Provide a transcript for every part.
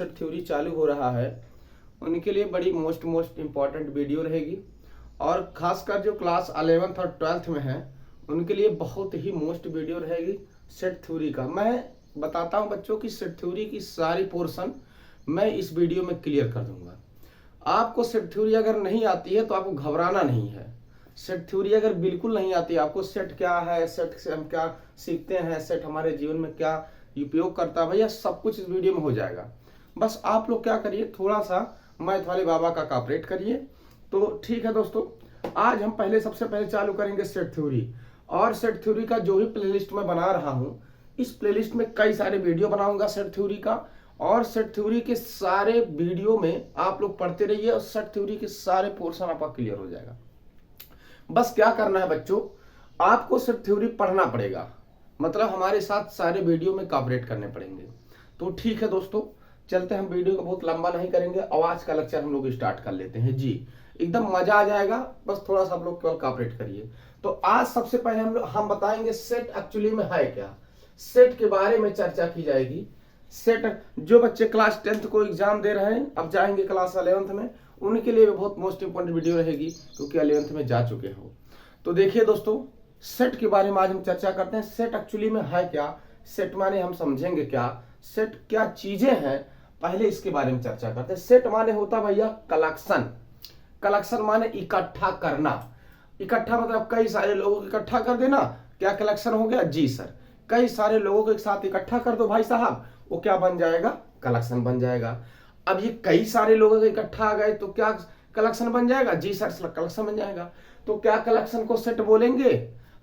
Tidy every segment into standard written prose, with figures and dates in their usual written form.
Theory चालू हो रहा है उनके लिए बड़ी मोस्ट इम्पॉर्टेंट वीडियो रहेगी। और खासकर जो क्लास 11th और 12th में है उनके लिए बहुत ही मोस्ट वीडियो रहेगी सेट थ्योरी का। मैं बताता हूं बच्चों की सेट थ्योरी की सारी पोर्शन मैं इस वीडियो में क्लियर कर दूंगा। आपको सेट थ्योरी अगर नहीं आती है तो आपको घबराना नहीं है। सेट थ्योरी अगर बिल्कुल नहीं आती, आपको सेट क्या है, सेट से हम क्या सीखते हैं, सेट हमारे जीवन में क्या उपयोग करता है, भैया सब कुछ इस वीडियो में हो जाएगा। बस आप लोग क्या करिए, थोड़ा सा मैथ वाले बाबा का कॉपरेट करिए तो ठीक है दोस्तों। आज हम सबसे पहले चालू करेंगे सेट थ्योरी। और सेट थ्योरी का जो भी प्लेलिस्ट मैं बना रहा हूं, इस प्लेलिस्ट में कई सारे वीडियो बनाऊंगा सेट थ्योरी का। और सेट थ्योरी के सारे वीडियो में आप लोग पढ़ते रहिए और सेट थ्योरी के सारे पोर्शन आपका क्लियर हो जाएगा। बस क्या करना है बच्चों, आपको सेट थ्योरी पढ़ना पड़ेगा, मतलब हमारे साथ सारे वीडियो में कॉपरेट करने पड़ेंगे। तो ठीक है दोस्तों, चलते हम वीडियो को बहुत लंबा नहीं करेंगे, आवाज का लेक्चर हम लोग स्टार्ट कर लेते हैं जी। एकदम मजा आ जाएगा, बस थोड़ा सा आप लोग केवल कॉपरेट करिए। तो आज सबसे पहले हम बताएंगे सेट एक्चुअली में है क्या, सेट के बारे में चर्चा की जाएगी। सेट जो बच्चे क्लास 10th को एग्जाम दे रहे हैं, अब जाएंगे क्लास 11th में, उनके लिए भी बहुत मोस्ट इंपॉर्टेंट वीडियो रहेगी क्योंकि 11th में जा चुके हो। तो देखिए दोस्तों, सेट के बारे में आज हम चर्चा करते हैं। सेट एक्चुअली में है क्या, सेट माने हम समझेंगे क्या, सेट क्या चीजें हैं, पहले इसके बारे में चर्चा करते हैं। सेट माने होता भैया कलेक्शन। कलेक्शन माने इकट्ठा करना। इकट्ठा मतलब कई सारे लोगों को इकट्ठा कर देना, क्या कलेक्शन हो गया जी सर। कई सारे लोगों को एक साथ इकट्ठा कर दो भाई साहब, वो क्या बन जाएगा, कलेक्शन बन जाएगा। अब ये कई सारे लोगों के इकट्ठा आ गए तो क्या कलेक्शन बन जाएगा जी सर, कलेक्शन बन जाएगा। तो क्या कलेक्शन को सेट बोलेंगे?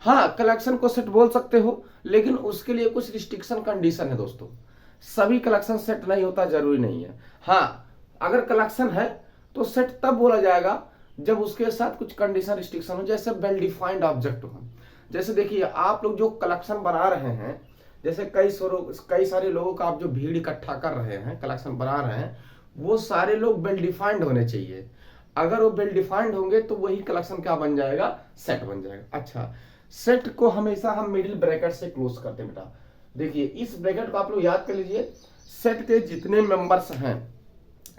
हाँ, कलेक्शन को सेट बोल सकते हो, लेकिन उसके लिए कुछ रिस्ट्रिक्शन कंडीशन है दोस्तों। सभी कलेक्शन सेट नहीं होता, जरूरी नहीं है। हाँ, अगर कलेक्शन है तो सेट तब बोला जाएगा जब उसके साथ कुछ कंडीशन रिस्ट्रिक्शन हो, जैसे वेल डिफाइंड ऑब्जेक्ट हो। जैसे देखिए, आप लोग जो कलेक्शन बना रहे हैं, जैसे कई सारे लोगों का आप जो भीड़ इकट्ठा कर रहे हैं, कलेक्शन बना रहे हैं, वो सारे लोग वेल डिफाइंड होने चाहिए। अगर वो वेल डिफाइंड होंगे तो वही कलेक्शन क्या बन जाएगा, सेट बन जाएगा। अच्छा, सेट को हमेशा हम मिडिल ब्रैकेट से क्लोज करते हैं बेटा। देखिए, इस ब्रैकेट को आप लोग याद कर लीजिए। सेट के जितने मेंबर्स हैं,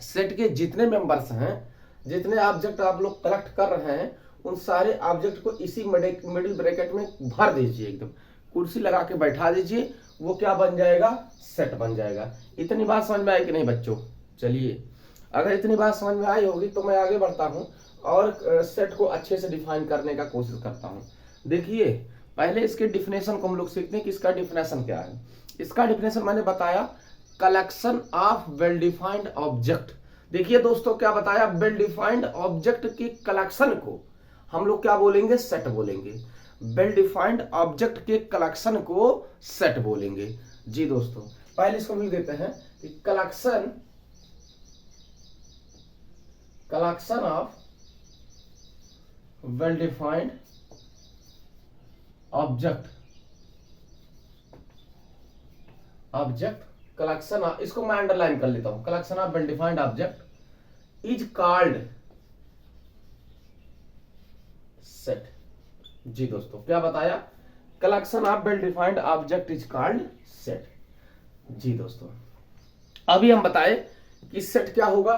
सेट के जितने मेंबर्स हैं, जितने ऑब्जेक्ट आप लोग कलेक्ट कर रहे हैं, उन सारे ऑब्जेक्ट को इसी मिडिल ब्रैकेट में भर दीजिए, एकदम कुर्सी लगा के बैठा दीजिए, वो क्या बन जाएगा, सेट बन जाएगा। इतनी बात समझ में आई कि नहीं बच्चों? चलिए, अगर इतनी बात समझ में आई होगी तो मैं आगे बढ़ता हूं और सेट को अच्छे से डिफाइन करने का कोशिश करता हूं। देखिए, पहले इसके डिफिनेशन को हम लोग सीखते हैं कि इसका डिफिनेशन क्या है। इसका डिफिनेशन मैंने बताया, collection of well defined object. देखिए दोस्तों, क्या बताया, वेल डिफाइंड ऑब्जेक्ट की कलेक्शन को हम लोग क्या बोलेंगे, सेट बोलेंगे। वेल डिफाइंड ऑब्जेक्ट के कलेक्शन को सेट बोलेंगे जी दोस्तों। पहले इसको लिख देते हैं कि collection of well defined object collection, इसको मैं अंडरलाइन कर लेता हूं। Collection of well defined object is called set जी दोस्तों। क्या बताया, collection of well defined object is called set जी दोस्तों। अभी हम बताए कि सेट क्या होगा,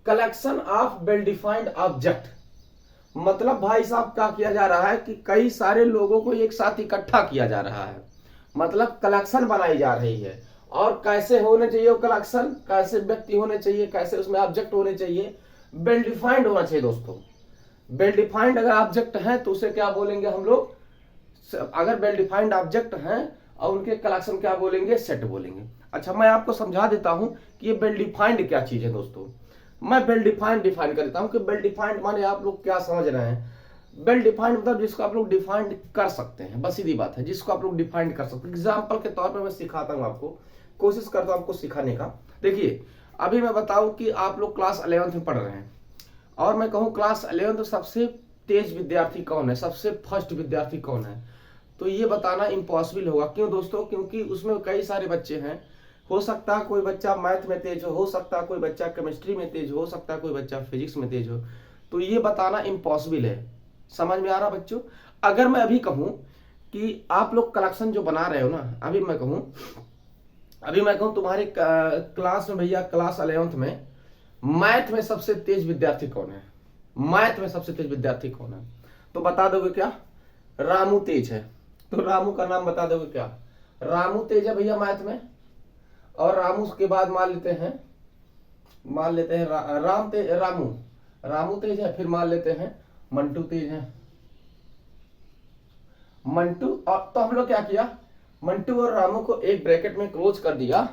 collection of well defined object. मतलब भाई साहब क्या किया जा रहा है कि कई सारे लोगों को एक साथ इकट्ठा किया जा रहा है, मतलब कलेक्शन बनाई जा रही है। और कैसे होने चाहिए वो कलेक्शन, कैसे व्यक्ति होने चाहिए, कैसे उसमें ऑब्जेक्ट होने चाहिए, वेल डिफाइंड होना चाहिए दोस्तों। वेल डिफाइंड अगर ऑब्जेक्ट है तो उसे क्या बोलेंगे हम लोग, अगर वेल डिफाइंड ऑब्जेक्ट हैं और उनके कलेक्शन क्या बोलेंगे, सेट बोलेंगे। अच्छा, मैं आपको समझा देता हूं कि ये वेल डिफाइंड क्या चीज है दोस्तों। मैं वेल डिफाइंड डिफाइन कर देता हूं कि वेल डिफाइंड माने आप लोग क्या समझ रहे हैं। वेल डिफाइंड मतलब जिसको आप लोग डिफाइंड कर सकते हैं, बस सीधी बात है, जिसको आप लोग डिफाइंड कर सकते हैं। एग्जाम्पल के तौर पर मैं सिखाता हूं आपको, कोशिश करता हूं आपको सिखाने का। देखिए, अभी मैं बताऊं कि आप लोग क्लास 11th में पढ़ रहे हैं और मैं कहूं क्लास 11th में सबसे तेज विद्यार्थी कौन है, सबसे फर्स्ट विद्यार्थी कौन है, तो ये बताना इम्पॉसिबल होगा। क्यों दोस्तों? क्योंकि उसमें कई सारे बच्चे हैं। हो सकता है कोई बच्चा मैथ में तेज हो सकता है कोई बच्चा केमिस्ट्री में तेज हो सकता है कोई बच्चा फिजिक्स में तेज हो, तो ये बताना इम्पॉसिबल है। समझ में आ रहा बच्चों? अगर मैं अभी कहूं कि आप लोग कलेक्शन जो बना रहे हो ना, अभी मैं कहूं अभी मैं कहूँ तुम्हारी क्लास में भैया, क्लास 11th में मैथ में सबसे तेज विद्यार्थी कौन है? मैथ में सबसे तेज विद्यार्थी कौन है? तो बता दोगे क्या? रामू तेज है। तो रामू का नाम बता दोगे क्या? रामू तेज है भैया मैथ में। और रामू के बाद मान लेते हैं राम तेज, रामू तेज है। फिर मान लेते हैं मंटू तेज है। मंटू, और तो हम लोग क्या किया, मंटू और रामू को एक ब्रैकेट में क्लोज कर दिया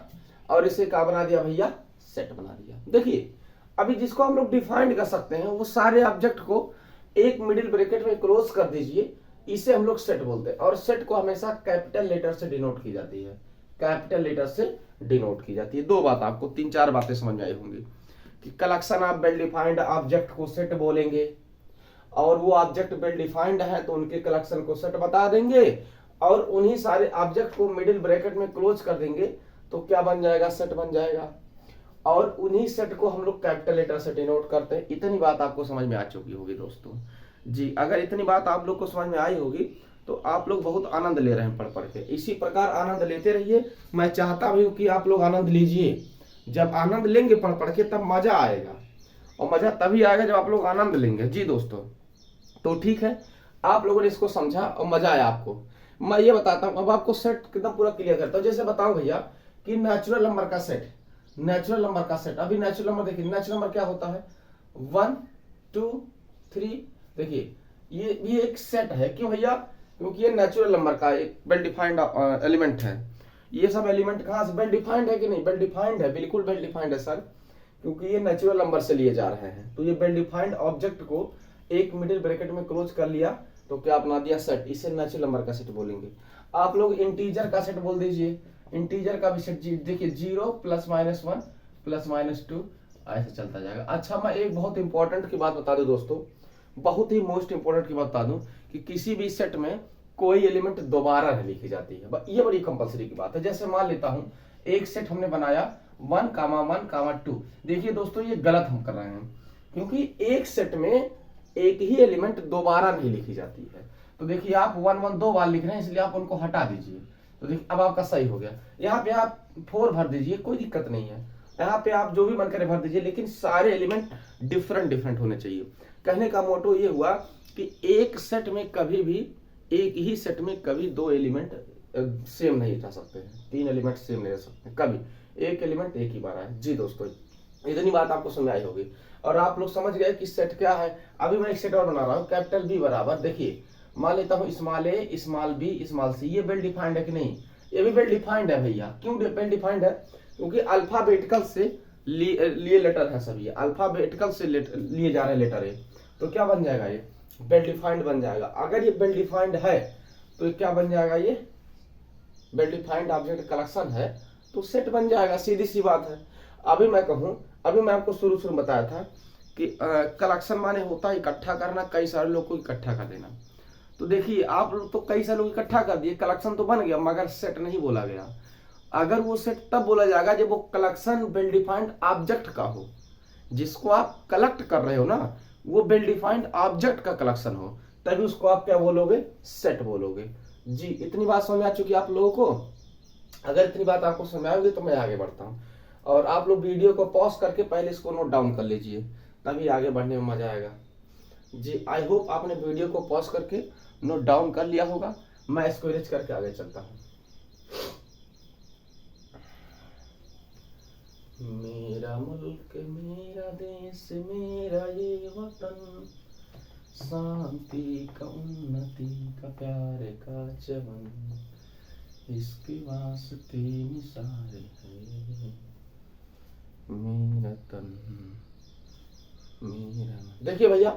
और इसे क्या बना दिया भैया? सेट बना दिया। देखिए अभी जिसको हम लोग डिफाइंड कर सकते हैं वो सारे ऑब्जेक्ट को एक मिडिल ब्रैकेट में क्लोज कर दीजिए, इसे हम लोग सेट बोलते हैं। और सेट को हमेशा कैपिटल लेटर से डिनोट की जाती है, कैपिटल लेटर से डिनोट की जाती है। दो बात आपको, तीन चार बातें समझ में आई होंगी कि collection of well defined object को सेट बोलेंगे, और वो ऑब्जेक्ट वेल डिफाइंड है तो उनके कलेक्शन को सेट बता देंगे, और उन्हीं सारे ऑब्जेक्ट को मिडिल ब्रैकेट में क्लोज कर देंगे तो क्या बन जाएगा? सेट बन जाएगा। और उन्हीं सेट को हम लोग कैपिटल लेटर से डिनोट करते हैं। इतनी बात आपको समझ में आ चुकी होगी दोस्तों जी। अगर इतनी बात आप लोग को समझ में आई होगी तो आप लोग बहुत आनंद ले रहे हैं पढ़ पढ़ के। इसी प्रकार आनंद लेते रहिए। मैं चाहता भी हूँ कि आप लोग आनंद लीजिए। जब आनंद लेंगे पढ़ पढ़ के तब मजा आएगा, और मजा तभी आएगा जब आप लोग आनंद लेंगे जी दोस्तों। तो ठीक है, आप लोगों ने इसको समझा और मजा आया आपको। मैं ये बताता हूँ, अब आपको सेट एकदम पूरा क्लियर करता हूँ। जैसे बताओ भैया कि नेचुरल नंबर का सेट, नेचुरल नंबर का सेट। अभी नेचुरल नंबर देखिए, नेचुरल नंबर क्या होता है? 1 2 3। देखिए ये एक सेट है। क्यों भैया? क्योंकि ये नेचुरल नंबर का एक वेल डिफाइंड एलिमेंट है। ये सब एलिमेंट कहाँ से वेल डिफाइंड है कि नहीं? वेल डिफाइंड है, बिल्कुल वेल डिफाइंड है सर, क्योंकि ये नेचुरल नंबर से लिए जा रहे हैं। तो ये वेल डिफाइंड ऑब्जेक्ट को एक मिडिल ब्रैकेट में क्लोज कर लिया तो क्या बना दिया? सेट। इसे नेचुरल नंबर का सेट बोलेंगे। आप लोग इंटीजर का सेट बोल दीजिए, इंटीजर का भी सेट। देखिए 0 +-1 +-2 ऐसे चलता जाएगा। अच्छा मैं एक बहुत इंपॉर्टेंट की बात बता दूं दोस्तों, बहुत ही मोस्ट इंपॉर्टेंट की बात बता दूं कि किसी भी सेट में कोई एलिमेंट दोबारा नहीं लिखी जाती है। ये बड़ी कंपलसरी की बात है। जैसे मान लेता हूं एक सेट हमने बनाया 1,1,2। देखिए दोस्तों ये गलत हम कर रहे हैं, क्योंकि एक सेट में एक ही एलिमेंट दोबारा नहीं लिखी जाती है। तो देखिए आप 1 1 दो बार लिख रहे हैं, इसलिए आप उनको हटा दीजिए। तो देखिए अब आपका सही हो गया। यहाँ पे आप 4 भर दीजिए, कोई दिक्कत नहीं है। यहाँ पे आप जो भी मन करे भर दीजिए, लेकिन सारे एलिमेंट डिफरेंट डिफरेंट होने चाहिए। कहने का मोटो ये हुआ कि एक सेट में कभी भी, एक ही सेट में कभी दो एलिमेंट सेम नहीं जा सकते हैं, 3 एलिमेंट सेम नहीं रह सकते कभी। एक एलिमेंट एक ही बार आए जी दोस्तों। इतनी बात आपको समझ आई होगी और आप लोग समझ गए कि सेट क्या है। अभी मैं एक सेट और बना रहा हूँ, कैपिटल बी बराबर, देखिए मान लेता हूँ स्मॉल ए स्मॉल बी स्मॉल सी। ये वेल डिफाइंड है कि नहीं? ये भी वेल डिफाइंड है भैया। क्यों वेल डिफाइंड है? क्योंकि अल्फाबेटिकल से लिए लेटर है सभी, अल्फाबेटिकल से लिए जा रहे लेटर है। तो क्या बन जाएगा? ये वेल डिफाइंड बन जाएगा। अगर ये वेल डिफाइंड है तो क्या बन जाएगा? ये वेल डिफाइंड ऑब्जेक्ट कलेक्शन है तो सेट बन जाएगा, सीधी सी बात है। अभी मैं कहूं, अभी मैं आपको शुरू शुरू बताया था कि कलेक्शन माने होता है इकट्ठा करना, कई सारे लोग को इकट्ठा कर देना। तो देखिए आप लोग तो कई सारे लोग इकट्ठा कर दिए, कलेक्शन तो बन गया, मगर सेट नहीं बोला गया। अगर वो सेट तब बोला जाएगा जब वो कलेक्शन वेल डिफाइंड ऑब्जेक्ट का हो। जिसको आप कलेक्ट कर रहे हो ना, वो वेल डिफाइंड ऑब्जेक्ट का कलेक्शन हो, तभी उसको आप क्या बोलोगे? सेट बोलोगे जी। इतनी बात समझ में आ चुकी है आप लोगों को? अगर इतनी बात आपको समझ आएगी तो मैं आगे बढ़ता हूँ। और आप लोग वीडियो को पॉज करके पहले इसको नोट डाउन कर लीजिए, तभी आगे बढ़ने में मजा आएगा जी। आई होप आपने वीडियो को पॉज करके नोट डाउन कर लिया होगा। मैं इसको इरेज करके आगे चलता हूँ। मेरा मुल्क मेरा देश मेरा ये वतन, शांति का उन्नति का प्यार का चमन, इसके वास्ते निसार है मेरा तन मेरा। देखिए भैया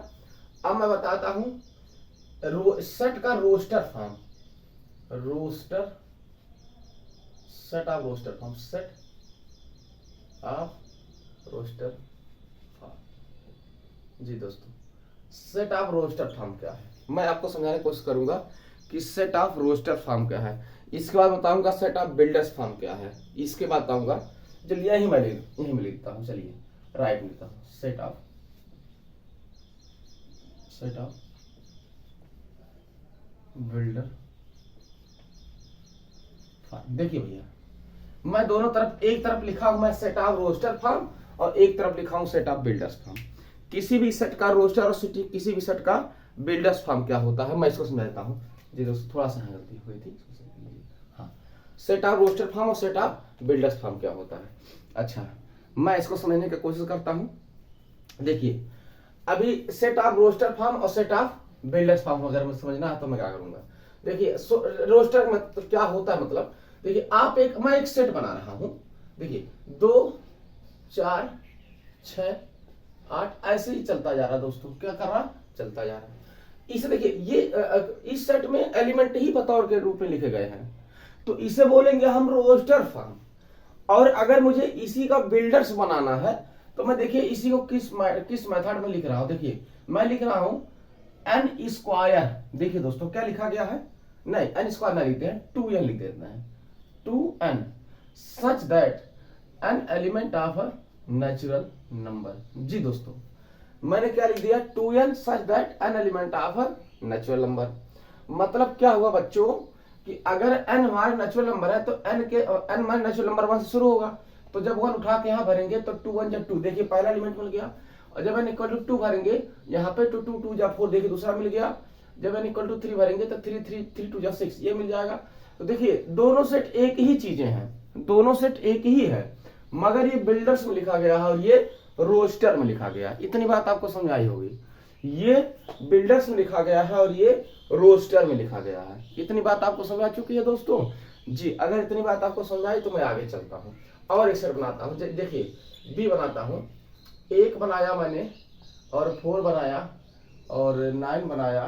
अब मैं बताता हूं सेट का roster form, roster set of roster form, set of roster form जी दोस्तों। सेट ऑफ रोस्टर फॉर्म क्या है मैं आपको समझाने की कोशिश करूंगा कि सेट ऑफ रोस्टर फॉर्म क्या है। इसके बाद बताऊंगा सेट ऑफ बिल्डर्स फॉर्म क्या है। इसके बाद बताऊंगा, चलिए यही मैं लिखता हूँ, चलिए राइट लिखता हूँ, सेट ऑफ बिल्डर फॉर्म। देखिए भैया मैं दोनों तरफ, एक तरफ लिखा हूं मैं सेट ऑफ रोस्टर फॉर्म और एक तरफ लिखा हूं सेट ऑफ बिल्डर्स फॉर्म। किसी भी सेट का रोस्टर और किसी भी सेट का बिल्डर्स फॉर्म क्या होता है मैं इसको समझा देता हूँ। जी दोस्तों थोड़ा सा गलती हुई थी। हाँ, सेट ऑफ रोस्टर फॉर्म और सेट ऑफ बिल्डर्स फॉर्म क्या होता है। अच्छा, मैं इसको समझने की कोशिश करता हूँ। देखिए, अभी सेट ऑफ रोस्टर फॉर्म और सेट ऑफ बिल्डर्स फॉर्म अगर मैं समझना है तो मैं क्या करूंगा। देखिए, रोस्टर में तो क्या होता है, मतलब देखिए मैं एक सेट बना रहा हूं। देखिए 2 4 6 8 ऐसे ही चलता जा रहा है दोस्तों, क्या कर रहा, चलता जा रहा है। इसे देखिए, ये इस सेट में एलिमेंट ही बतौर के रूप में लिखे गए हैं, तो इसे बोलेंगे हम रोस्टर फॉर्म। और अगर मुझे इसी का बिल्डर्स बनाना है तो मैं देखिए इसी को किस मेथड में लिख रहा हूं। देखिए मैं लिख रहा हूं n स्क्वायर। देखिए दोस्तों क्या लिखा गया है, नहीं n स्क्वायर नहीं लिखते हैं, 2n लिख देते हैं। 2n such that n element of a natural number. जी दोस्तों मैंने क्या लिख दिया, 2n such that n element of a natural number. मतलब क्या हुआ बच्चों कि अगर n हमारा नेचुरल नंबर है तो n हमारा नेचुरल नंबर 1 से शुरू होगा, तो जब 1 उठा के यहाँ भरेंगे तो 2 1 जब 2, देखिए पहला एलिमेंट मिल गया। और जब n इक्वल टू 2 भरेंगे यहाँ पे 2 2 2 जब 4, देखिए दूसरा मिल गया। जब n इक्वल टू 3 भरेंगे तो 3 3 3 2 जब 6 ये मिल जाएगा। तो देखिए दोनों सेट एक ही चीजें हैं, दोनों सेट एक ही है, मगर ये बिल्डर्स में लिखा गया है और ये रोस्टर में लिखा गया। इतनी बात आपको समझ आई होगी, ये बिल्डर्स में लिखा गया है और ये रोस्टर में लिखा गया है। इतनी बात आपको समझ आ चुकी है दोस्तों। जी अगर इतनी बात आपको समझ आई तो मैं आगे चलता हूँ और एक सेट बनाता हूँ। देखिए बी बनाता हूँ, 1 बनाया मैंने और 4 बनाया और 9 बनाया,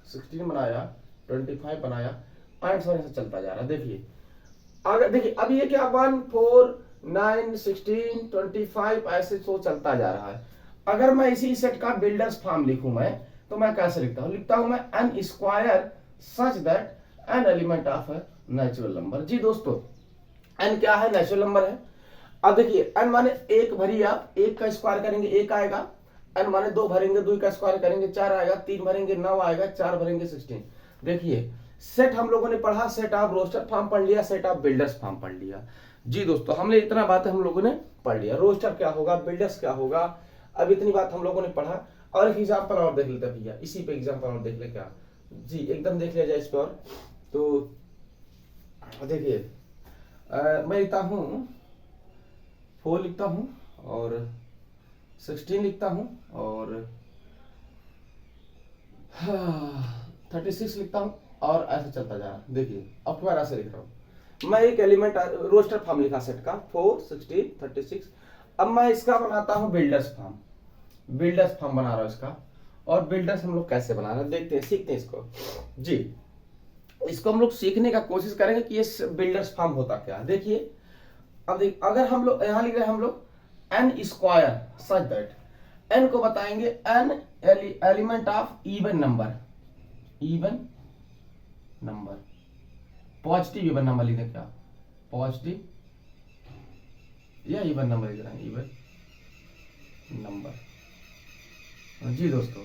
16 बनाया, 25 बनाया, पॉइंट से चलता जा रहा है। देखिए अगर देखिए अब ये क्या 1 4 9 16 25 ऐसे तो चलता जा रहा है। अगर मैं इसी सेट का बिल्डर्स फॉर्म लिखूं मैं, तो मैं कैसे लिखता हूं, लिखता हूं मैं n square such that n element of a natural number. जी दोस्तों n क्या है, नेचुरल नंबर है। अब देखिए n माने 1 भरिए आप, 1 का स्क्वायर करेंगे 1 आएगा। n माने 2 भरेंगे, 2 का स्क्वायर करेंगे 4 आएगा, 3 भरेंगे 9 आएगा, 4 भरेंगे 16। देखिए सेट हम लोगों ने पढ़ा, सेट ऑफ रोस्टर फॉर्म पढ़ लिया, सेट ऑफ बिल्डर्स फॉर्म पढ़ लिया। जी दोस्तों हमने इतना बात हम लोगों ने पढ़ लिया, रोस्टर क्या होगा, बिल्डर्स क्या होगा, अब इतनी बात हम लोगों ने पढ़ा। और एक एग्जाम्पल और देख लेते भैया, इसी पे एग्जाम्पल और देख ले क्या। जी एकदम देख लिया जाए इस पर। तो देखिए मैं लिखता हूँ 4 लिखता हूँ और 16 लिखता हूँ और 36 लिखता हूँ और ऐसे चलता जा रहा है। देखिए अब मैं ऐसे लिख रहा हूँ, मैं एक एलिमेंट रोस्टर फॉर्म लिखा सेट का 4 16 36। अब मैं इसका बनाता हूँ बिल्डर्स फॉर्म, बिल्डर्स फॉर्म बना रहा हूँ इसका। और बिल्डर्स हम लोग कैसे बना रहे हैं देखते हैं, सीखते हैं इसको। जी इसको हम लोग सीखने का कोशिश करेंगे कि ये बिल्डर्स फॉर्म होता क्या है। देखिए अब अगर हम लोग यहाँ लिख रहे हैं हम लोग n square such that, n को बताएंगे n element of even number, even number, positive even number लिख दें क्या, पॉजिटिव या इवन नंबर लिख रहे हैं, इवन नंबर। जी दोस्तों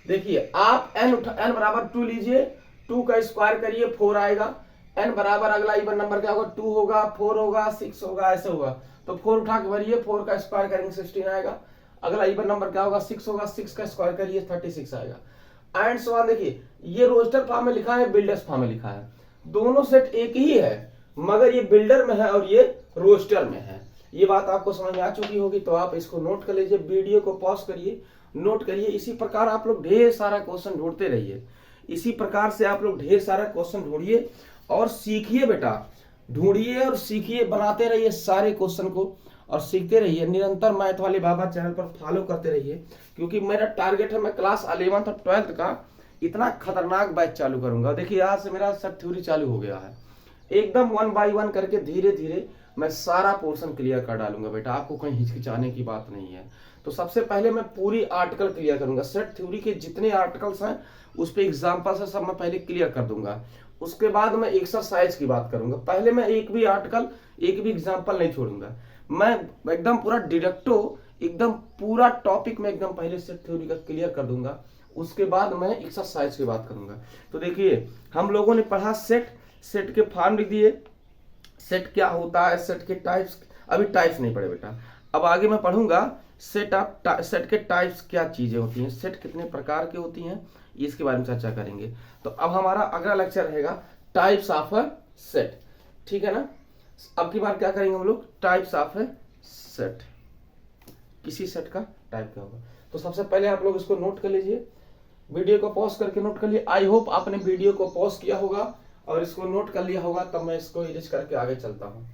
देखिए आप n बराबर 2 लीजिए, 2 का स्क्वायर करिए 4 आएगा। n बराबर अगला इवन नंबर क्या होगा, 2 होगा, 4 होगा, 6 होगा, ऐसे होगा। तो 4 उठा के भरिए, 4 का स्क्वायर करेंगे 16 आएगा। अगला इवन नंबर क्या होगा, 6 होगा, 6 का स्क्वायर करिए 36 आएगा। And so on. देखिए ये रोस्टर फॉर्म में लिखा है, बिल्डर्स फॉर्म में लिखा है, दोनों सेट एक ही है, मगर ये बिल्डर में है और ये रोस्टर में है। ये बात आपको समझ में आ चुकी होगी, तो आप इसको नोट कर लीजिए, वीडियो को पॉज करिए, नोट करिए। इसी प्रकार आप लोग ढेर सारा क्वेश्चन ढूंढते रहिए, इसी प्रकार से आप लोग ढेर सारा क्वेश्चन ढूंढिए और सीखिए बेटा, ढूंढिए और सीखिए, बनाते रहिए सारे क्वेश्चन को और सीखते रहिए। निरंतर मैथ वाले बाबा चैनल पर फॉलो करते रहिए, क्योंकि मेरा टारगेट है मैं क्लास 11th और 12th का इतना खतरनाक बैच चालू करूंगा। देखिए आज से मेरा सब थ्योरी चालू हो गया है, एकदम 1 बाय 1 करके धीरे धीरे मैं सारा पोर्शन क्लियर कर डालूंगा बेटा, आपको कहीं हिचकिचाने की बात नहीं है। तो सबसे पहले मैं पूरी आर्टिकल क्लियर करूंगा, सेट थ्योरी के जितने आर्टिकल्स हैं उस पे एग्जाम्पल से सब मैं पहले क्लियर कर दूंगा। उसके बाद मैं एक्सरसाइज की बात करूंगा, पहले मैं एक भी आर्टिकल एक भी एग्जाम्पल नहीं छोड़ूंगा, मैं एकदम पूरा डायरेक्टो एकदम पूरा टॉपिक में एकदम पहले सेट थ्योरी का क्लियर कर दूंगा। उसके बाद मैं एक्सरसाइज की बात करूंगा। तो देखिए हम लोगों ने पढ़ा सेट, सेट के फॉर्म लिख दिए, सेट क्या होता है, सेट के टाइप्स, अभी टाइप्स नहीं पढ़े बेटा, अब आगे मैं पढ़ूंगा सेट के टाइप्स क्या चीजें होती हैं, सेट कितने प्रकार की होती हैं, इसके बारे में चर्चा करेंगे। तो अब हमारा अगला लेक्चर रहेगा टाइप्स ऑफ अ सेट, ठीक है ना। अब की बार क्या करेंगे हम लोग, टाइप्स ऑफ अ सेट, किसी सेट का टाइप क्या होगा। तो सबसे पहले आप लोग इसको नोट कर लीजिए, वीडियो को पॉज करके नोट कर लिए। आई होप आपने वीडियो को पॉज किया होगा और इसको नोट कर लिया होगा, तब मैं इसको इरेज करके आगे चलता हूं।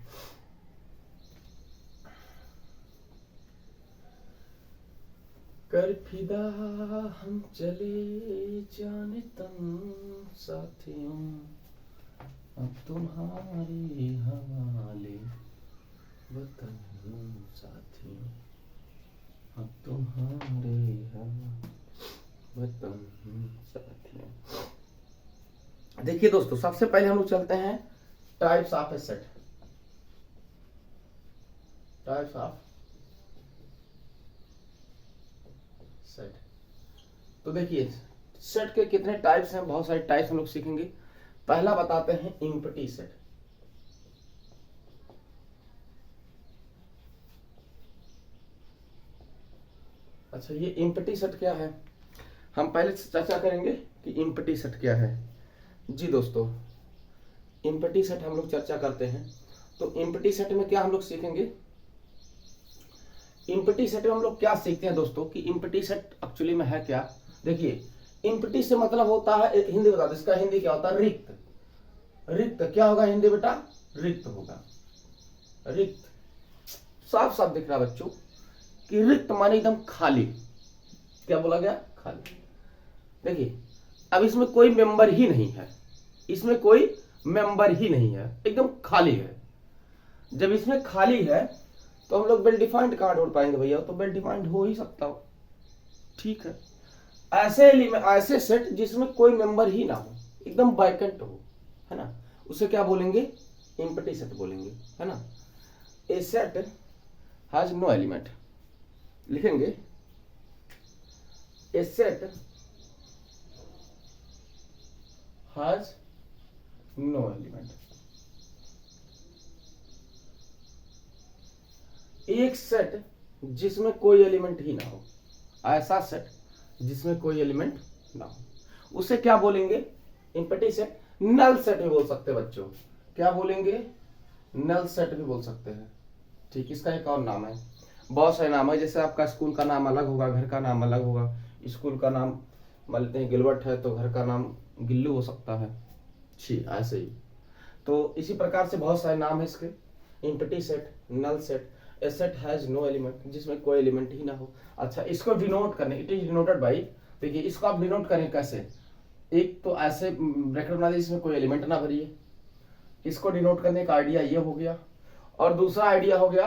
कर फिदा हम चले जाने तन साथियों, अब तुम्हारे हवाले वतन साथियों, अब तुम्हारे हवाले वतन साथियों। देखिए दोस्तों, सबसे पहले हम लोग चलते हैं types of A set, types of set. तो देखिए सेट के कितने टाइप्स हैं, बहुत सारे टाइप्स हम लोग सीखेंगे। पहला बताते हैं एम्प्टी सेट। अच्छा, ये एम्प्टी सेट क्या है, हम पहले चर्चा करेंगे कि एम्प्टी सेट क्या है। जी दोस्तों, एम्प्टी सेट हम लोग चर्चा करते हैं। तो एम्प्टी सेट में क्या हम लोग सीखेंगे, एम्प्टी सेट में हम लोग क्या सीखते हैं दोस्तों कि एम्प्टी सेट एक्चुअली में है क्या। देखिए, एम्प्टी से मतलब होता है, हिंदी बता दो, इसका हिंदी क्या होता है, रिक्त। रिक्त क्या होगा हिंदी बेटा, रिक्त होगा, रिक्त। साफ साफ दिख रहा है बच्चों कि रिक्त माने एकदम खाली। क्या बोला गया, खाली। देखिए, अब इसमें कोई मेंबर ही नहीं है, इसमें कोई मेंबर ही नहीं है, एकदम खाली है। जब इसमें खाली है तो हम लोग वेल डिफाइंड कहां ढूंढ पाएंगे भैया, तो वेल डिफाइंड हो ही सकता हो, ठीक है। ऐसे सेट जिसमें कोई मेंबर ही ना हो, एकदम वैकेंट हो, है ना, उसे क्या बोलेंगे, एम्प्टी सेट बोलेंगे, है ना। ए सेट हैज नो एलिमेंट, लिखेंगे ए सेट हैज नो एलिमेंट। एक सेट जिसमें कोई एलिमेंट ही ना हो, ऐसा सेट जिसमें कोई एलिमेंट ना हो, उसे क्या बोलेंगे, एम्प्टी सेट। नल सेट भी बोल सकते हैं बच्चों, क्या बोलेंगे, नल सेट भी बोल सकते हैं, ठीक। इसका एक और नाम है, बहुत सारे नाम है, जैसे आपका स्कूल का नाम अलग होगा, घर का नाम अलग होगा। स्कूल का नाम मान लेते हैं गिलबर्ट है, तो घर का नाम गिल्लू हो सकता है, ठीक ऐसे ही। तो इसी प्रकार से बहुत सारे नाम है इसके, empty set, null set, a set has no element, जिसमें कोई एलिमेंट ही ना हो। अच्छा, इसको डिनोट करने, इट इज डिनोटेड बाय, देखिए इसको आप डिनोट करें कैसे, एक तो ऐसे ब्रैकेट बना दीजिए जिसमें कोई एलिमेंट ना भरिए, इसको डिनोट करने का आइडिया ये हो गया। और दूसरा आइडिया हो गया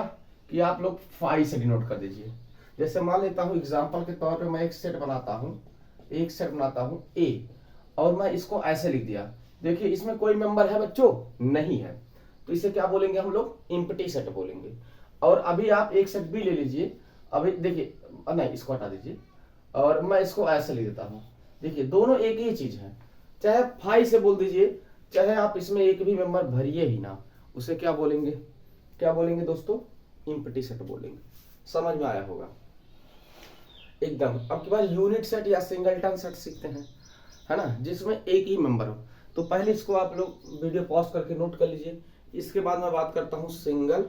कि आप लोग फाई से डिनोट कर दीजिए। जैसे मान लेता हूं एग्जांपल के तौर पे मैं एक सेट बनाता हूं ए, और मैं इसको ऐसे लिख दिया, देखिए इसमें कोई मेंबर है बच्चों, नहीं है, तो इसे क्या बोलेंगे हम लोग, एम्प्टी सेट बोलेंगे। और अभी आप एक सेट बी ले लीजिए, अभी देखिए, नहीं इसको हटा दीजिए, और मैं इसको ऐसे लिख देता हूं, देखिए दोनों एक ही चीज है, चाहे फाई से बोल दीजिए, चाहे आप इसमें एक भी मेंबर भरिए ही ना, उसे क्या बोलेंगे, क्या बोलेंगे दोस्तों, एम्प्टी सेट बोलेंगे। समझ में आया होगा एकदम। अब के बाद यूनिट सेट या सिंगलटन सेट सीखते हैं, है ना, जिसमें एक ही मेंबर हो। तो पहले इसको आप लोग वीडियो पॉज करके नोट कर लीजिए। इसके बाद मैं बात करता हूं single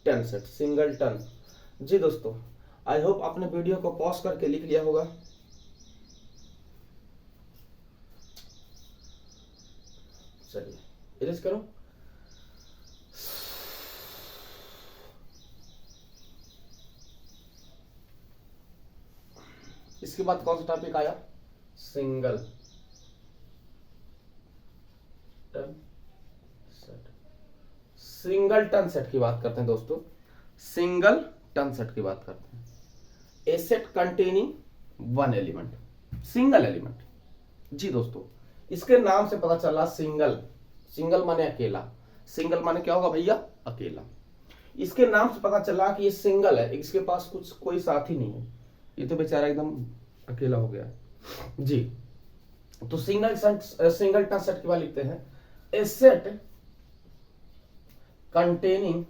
ton set, singleton. जी दोस्तों, आई होप आपने वीडियो को पॉज करके लिख लिया होगा। चलिए इरेज करो। इसके बाद कौन सा टॉपिक आया, singleton set. Singleton set की बात करते हैं दोस्तों, सिंगल टन सेट की बात करते हैं। A set containing one element, single element. जी दोस्तों, इसके नाम से पता चला सिंगल, सिंगल माने अकेला, सिंगल माने क्या होगा भैया, अकेला। इसके नाम से पता चला कि ये सिंगल है, इसके पास कुछ कोई साथी नहीं है, ये तो बेचारा एकदम अकेला हो गया जी। तो सिंगल टन सेट की बात लिखते हैं, a set containing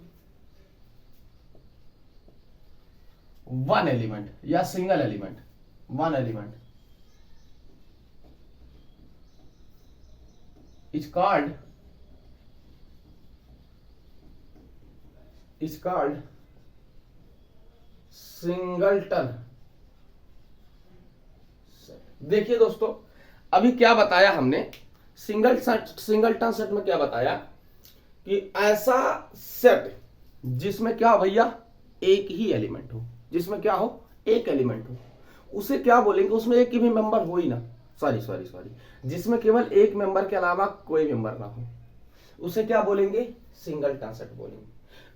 one element या single element, one element is called singleton. देखिए दोस्तों, अभी क्या बताया हमने सिंगलटन सेट में क्या बताया कि ऐसा सेट जिसमें क्या भैया एक ही एलिमेंट हो, जिसमें क्या हो एक एलिमेंट हो, उसे क्या बोलेंगे, उसमें एक भी मेंबर हो ही ना, सॉरी जिसमें केवल एक मेंबर के अलावा कोई मेंबर ना हो, उसे क्या बोलेंगे, सिंगलटन सेट बोलेंगे।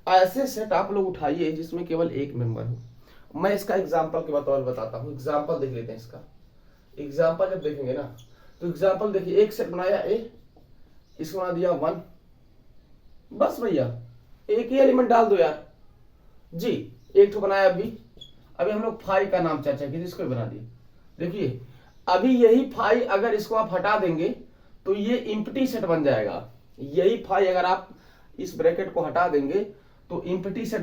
ऐसे सेट आप लोग उठाइए जिसमें केवल एक मेंबर हो। मैं इसका एग्जांपल के बतौर बताता हूं, एग्जांपल देख लेते हैं इसका। एग्जांपल जब देखेंगे ना तो एग्जांपल देखिए, एक सेट बनाया ए, इसको बना दिया 1, बस भैया एक ही एलिमेंट डाल दो यार जी। एक तो बनाया बी, अभी हम लोग फाई का नाम चर्चा की, इसको बना दिया। देखिए अभी यही फाई अगर इसको आप हटा देंगे तो ये इम्प्टी सेट बन जाएगा। यही फाई अगर आप इस ब्रैकेट को हटा देंगे तो इम्प्टी सेट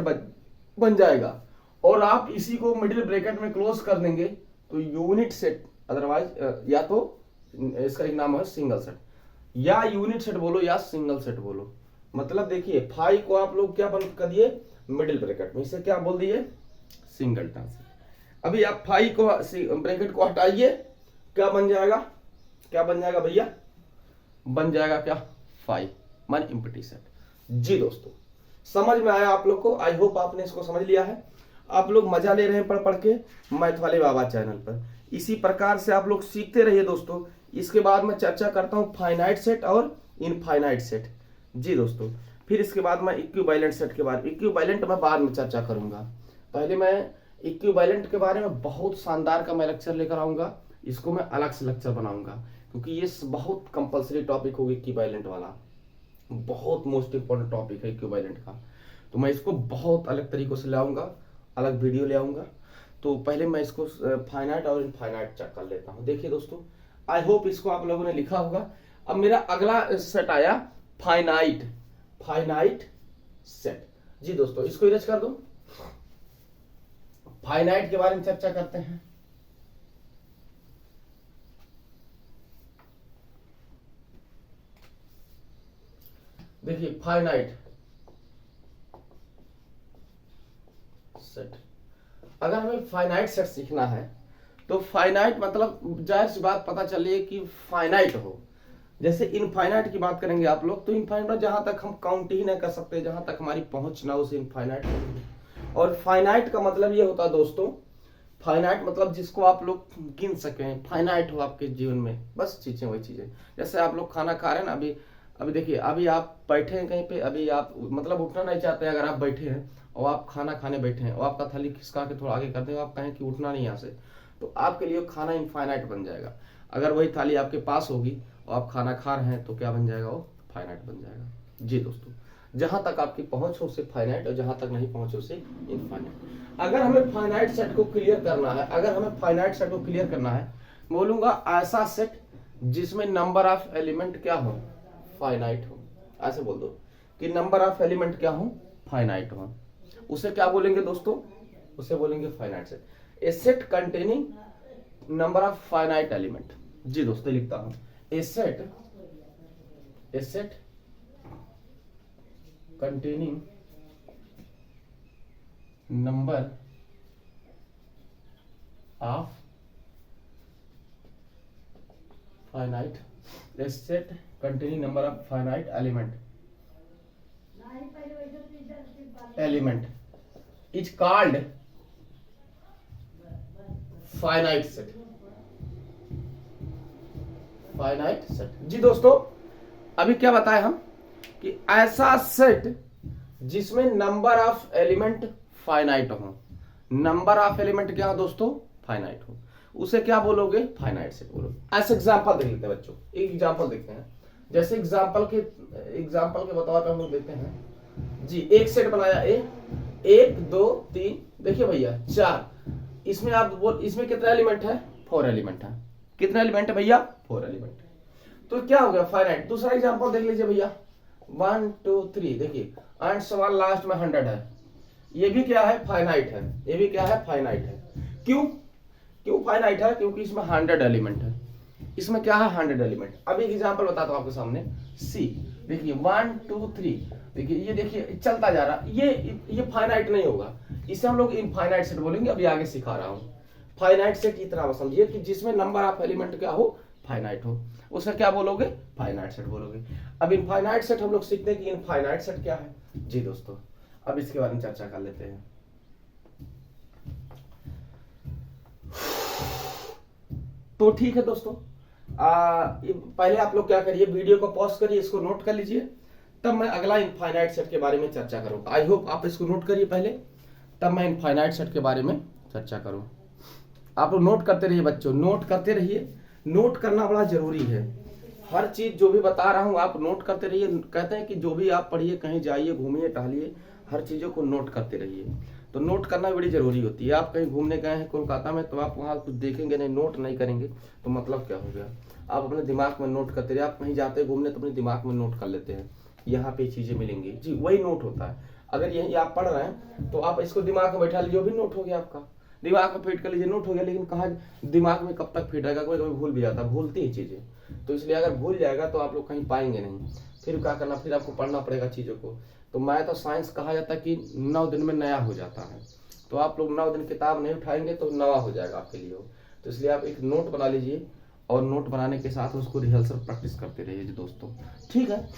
बन जाएगा, और आप इसी को मिडिल ब्रैकेट में क्लोज कर देंगे तो यूनिट सेट, अदरवाइज या तो इसका एक नाम है सिंगल सेट, या यूनिट सेट बोलो या सिंगल सेट बोलो। मतलब देखिए फाई को आप लोग क्या बंद कर दिए, मिडिल ब्रैकेट में, इसे क्या बोल दिए, सिंगलटन सेट। अभी आप फाई को ब्रैकेट को हटाइए, क्या बन जाएगा, क्या बन जाएगा भैया, बन जाएगा क्या, फाई मान इम्प्टी सेट। जी दोस्तों, समझ में आया आप लोग को, आई होप आपने इसको समझ लिया है। आप लोग मजा ले रहे हैं पढ़ के मैथ वाले बाबा चैनल पर। इसी प्रकार से आप लोग सीखते रहिए दोस्तों। इसके बाद मैं चर्चा करता हूं फाइनाइट सेट और इनफाइनाइट सेट। जी दोस्तों, फिर इसके बाद मैं इक्विवेलेंट सेट के बारे में, इक्विवेलेंट मैं बाद में चर्चा करूंगा। पहले मैं इक्विवेलेंट के बारे में बहुत शानदार का मैं लेक्चर लेकर आऊंगा, इसको मैं अलग से लेक्चर बनाऊंगा, क्योंकि ये बहुत कंपलसरी टॉपिक होगी इक्विवेलेंट वाला, बहुत मोस्ट इंपॉर्टेंट टॉपिक है इक्विवेलेंट का। तो मैं इसको बहुत अलग तरीकों से लाऊंगा, अलग वीडियो ले आऊंगा। तो पहले मैं इसको फाइनाइट और इनफाइनाइट चेक कर लेता हूं। देखिए दोस्तों, आई होप इसको आप लोगों ने लिखा होगा। अब मेरा अगला सेट आया फाइनाइट सेट। जी दोस्तों, इसको इरेज कर दो। फाइनाइट के बारे में चर्चा करते हैं। देखिए फाइनाइट सेट, अगर हमें फाइनाइट सेट सीखना है तो फाइनाइट मतलब जाहिर सी बात पता चलिए कि फाइनाइट हो। जैसे इनफाइनाइट की बात करेंगे आप लोग, तो इनफाइनाइट जहां तक हम काउंट ही नहीं कर सकते, जहां तक हमारी पहुंच ना, उसे इनफाइनाइट करेंगे। और फाइनाइट का मतलब ये होता है दोस्तों, फाइनाइट मतलब जिसको आप लोग गिन सकें, फाइनाइट हो आपके जीवन में, बस चीजें वही चीजें। जैसे आप लोग खाना खा रहे हैं ना, अभी देखिए, अभी आप बैठे हैं कहीं पे, अभी आप मतलब उठना नहीं चाहते, अगर आप बैठे हैं और आप खाना खाने बैठे हैं और आपका थाली खिसका के थोड़ा आगे कर दें, आप कहें कि उठना नहीं यहाँ से, तो आपके लिए खाना इनफाइनाइट बन जाएगा। अगर वही थाली आपके पास होगी और आप खाना खा रहे हैं तो क्या बन जाएगा, वो फाइनाइट बन जाएगा। जी दोस्तों, जहां तक आपकी पहुंच हो उसे फाइनाइट, और जहां तक नहीं पहुंच उसे इनफाइनाइट। अगर हमें फाइनाइट सेट को क्लियर करना है, बोलूंगा ऐसा सेट जिसमें नंबर ऑफ एलिमेंट क्या हो, फाइनाइट हो। ऐसे बोल दो कि नंबर ऑफ एलिमेंट क्या हो, फाइनाइट हो। उसे क्या बोलेंगे दोस्तों, उसे बोलेंगे finite set. A set containing number of finite element. जी दोस्तों, लिखता हूं, a set containing number of finite, a set containing number of finite element is called finite set। जी दोस्तों, अभी क्या बताए हम कि ऐसा सेट जिसमें नंबर ऑफ एलिमेंट फाइनाइट हो। नंबर ऑफ एलिमेंट क्या हो दोस्तों, फाइनाइट हो, उसे क्या बोलोगे, फाइनाइट सेट बोलोगे। ऐसे एग्जांपल देख लेते हैं बच्चों, एक एग्जांपल देखते हैं। जैसे एग्जांपल के बतौर पर हम लोग देखते हैं जी। एक सेट बनाया ए, 1 2 3, देखिए भैया 4। इसमें इसमें कितना एलिमेंट है, 4 एलिमेंट है। कितना एलिमेंट है भैया, 4 एलिमेंट। तो क्या हो गया, फाइनाइट। दूसरा एग्जांपल देख लीजिए भैया, 1 2 3। देखिए एंड सवाल लास्ट में 100 है। ये भी क्या है, फाइनाइट है। ये भी क्या है, फाइनाइट है। क्यों क्यों फाइनाइट है? क्योंकि इसमें 100 एलिमेंट है। इसमें क्या है, 100 एलिमेंट। अब एक एग्जांपल बताता हूं आपके सामने। सी देखिए 1 2 3, देखिए ये देखिए चलता जा रहा। ये फाइनाइट नहीं होगा, इसे हम लोग इनफाइनाइट सेट बोलेंगे। अभी आगे सिखा रहा हूँ। फाइनाइट सेट इतना समझिए कि जिसमें नंबर ऑफ एलिमेंट क्या हो, फाइनाइट हो, उसका क्या बोलोगे, फाइनाइट सेट बोलोगे। अब इनफाइनाइट सेट हम लोग सीखते हैं कि इनफाइनाइट सेट क्या है। जी दोस्तों, अब इसके बारे में चर्चा कर लेते हैं। तो ठीक है दोस्तों, पहले आप लोग क्या करिए, वीडियो को पॉज करिए, इसको नोट कर लीजिए, तब मैं अगला इनफाइनाइट सेट के बारे में चर्चा करूंगा। आई होप आप इसको नोट करिए पहले, तब मैं इनफाइनाइट सेट के बारे में चर्चा करूं। आप लोग नोट करते रहिए बच्चों, नोट करते रहिए। नोट करना बड़ा जरूरी है। हर चीज जो भी बता रहा हूं आप नोट करते रहिए। कहते हैं कि जो भी आप पढ़िए, कहीं जाइए, घूमिए, टहलिए, हर चीजों को नोट करते रहिए। तो नोट करना बड़ी जरूरी होती है। आप कहीं घूमने गए हैं कोलकाता में, तो आप वहां कुछ देखेंगे नहीं, नोट नहीं करेंगे, तो मतलब क्या हो गया। आप अपने दिमाग में नोट करते रहिए। आप कहीं जाते हैं घूमने तो अपने दिमाग में नोट कर लेते हैं, यहाँ पे चीजें मिलेंगी, जी वही नोट होता है। अगर यही आप पढ़ रहे हैं तो आप इसको दिमाग में बैठा लीजिए, भी नोट हो गया आपका, दिमाग में फिट कर लीजिए, नोट हो गया। लेकिन कहा दिमाग में कब तक फिट रहेगा, कोई कभी भूल भी जाता है, भूलती ही चीजें। तो इसलिए अगर भूल जाएगा तो आप लोग कहीं पाएंगे नहीं। फिर क्या करना, फिर आपको पढ़ना पड़ेगा चीजों को। तो मैथ और साइंस कहा जाता है कि 9 दिन में नया हो जाता है। तो आप लोग 9 दिन किताब नहीं उठाएंगे तो नवा हो जाएगा आपके लिए। तो इसलिए आप एक नोट बना लीजिए, और नोट बनाने के साथ उसको रिहर्सल प्रैक्टिस करते रहिए जी दोस्तों, ठीक है।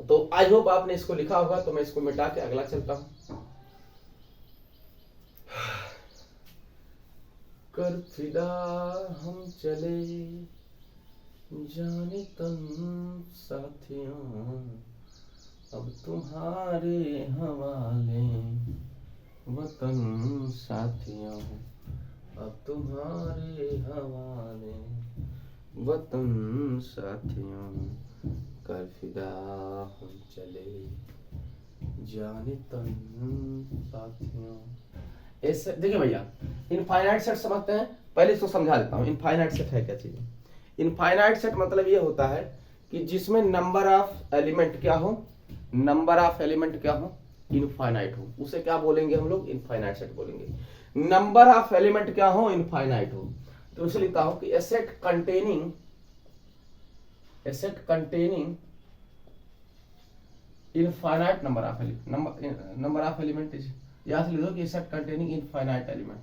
तो आई होप आपने इसको लिखा होगा। तो मैं इसको मिटा के अगला चलता हूं। कर फिदा हम चले जाने तन साथियों, अब तुम्हारे हवाले वतन साथियों, अब तुम्हारे हवाले वतन साथियों, कर फिदा हम चले जाने तन साथियों। ऐसे देखिए भैया, इनफाइनाइट सेट समझते हैं, पहले इसको समझा देता हूँ। इनफाइनाइट सेट है क्या चीज? इनफाइनाइट सेट मतलब ये होता है कि जिसमें नंबर ऑफ एलिमेंट क्या हो, नंबर ऑफ एलिमेंट क्या हो, इनफाइनाइट हो, उसे क्या बोलेंगे हम लोग, इनफाइनाइट सेट बोलेंगे। नंबर ऑफ एलिमेंट क्या हो, इनफाइनाइट हो। तो इसे लिखता हूं कि a set containing infinite number of element is, यहां से लिख दो कि a set containing infinite element,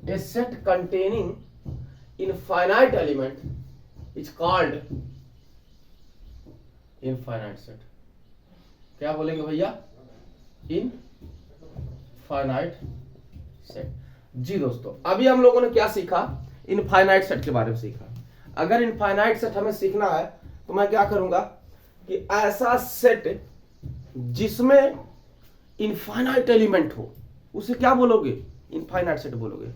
a set containing infinite element is called infinite set। क्या बोलेंगे भैया, इनफाइनाइट सेट। जी दोस्तों, अभी हम लोगों ने क्या सीखा, इनफाइनाइट सेट के बारे में सीखा। अगर इनफाइनाइट सेट हमें सीखना है तो मैं क्या करूंगा कि ऐसा सेट जिसमें इनफाइनाइट एलिमेंट हो, उसे क्या बोलोगे, इनफाइनाइट सेट बोलोगे।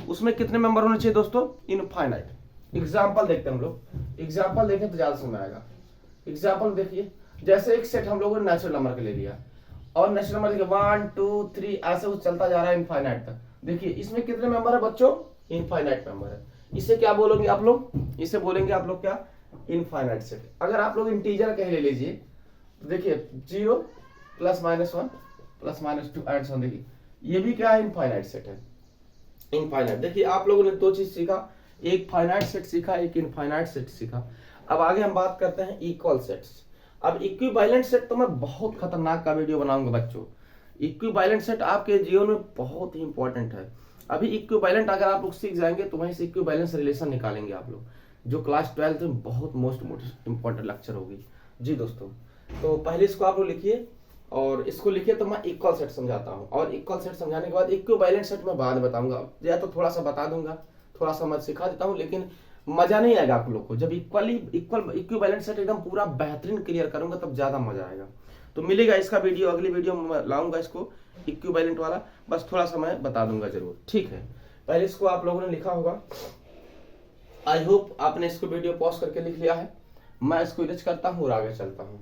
उसमें कितने मेंबर होने चाहिए दोस्तों, इनफाइनाइट। एग्जांपल देखते हैं हम लोग, एग्जांपल देखें तो ज्यादा समझ आएगा। एग्जांपल देखिए, जैसे एक सेट हम लोगों ने नेचुरल नंबर के ले लिया, और नेचुरल नंबर देखिए 1 2 3 ऐसे वो चलता जा रहा है इनफाइनाइट तक। देखिए इसमें कितने मेंबर है बच्चों, इनफाइनाइट मेंबर है। इसे क्या बोलोगे आप लोग, इसे बोलेंगे आप लोग क्या, इनफाइनाइट सेट। अगर आप लोग इंटीजर कहीं ले लीजिए तो देखिए 0 +- 1 +- 2 एंड सो, देखिए ये भी क्या है, इनफाइनाइट सेट है। इनफाइनाइट, देखिए आप लोगों ने 2 चीज सीखा, एक फाइनाइट सेट सीखा, एक इनफाइनाइट सेट सीखा। अब आगे हम बात करते हैं इक्वल सेट्स। अब इक्विवेलेंट सेट तो मैं बहुत खतरनाक का वीडियो बनाऊंगा बच्चों। इक्विवेलेंट सेट आपके जीवन में बहुत ही इंपॉर्टेंट है। अभी इक्विवेलेंट अगर आप लोग सीख जाएंगे तो वहीं से इक्विवेलेंस रिलेशन निकालेंगे आप लोग, जो क्लास 12 में बहुत मोस्ट इंपॉर्टेंट लेक्चर होगी। जी दोस्तों, तो पहले इसको आप लोग लिखिए, और इसको लिखिए तो मैं इक्वल सेट समझाता हूँ, और इक्वल सेट समझाने के बाद इक्विवेलेंट सेट मैं बाद में बताऊंगा, या तो थोड़ा सा बता दूंगा, थोड़ा सा मैं सिखा देता हूँ, लेकिन मजा नहीं आएगा आप लोग को। जब इक्विवेलेंट सेट एकदम पूरा बेहतरीन क्लियर करूंगा तब ज्यादा मजा आएगा। तो मिलेगा इसका वीडियो, अगली वीडियो में लाऊंगा इसको इक्विवेलेंट वाला, बस थोड़ा सा मैं बता दूंगा जरूर, ठीक है। पहले इसको आप लोगों ने लिखा होगा, आई होप आपने इसको वीडियो पॉज करके लिख लिया है। मैं इसको इरेज करता हूँ और आगे चलता हूँ।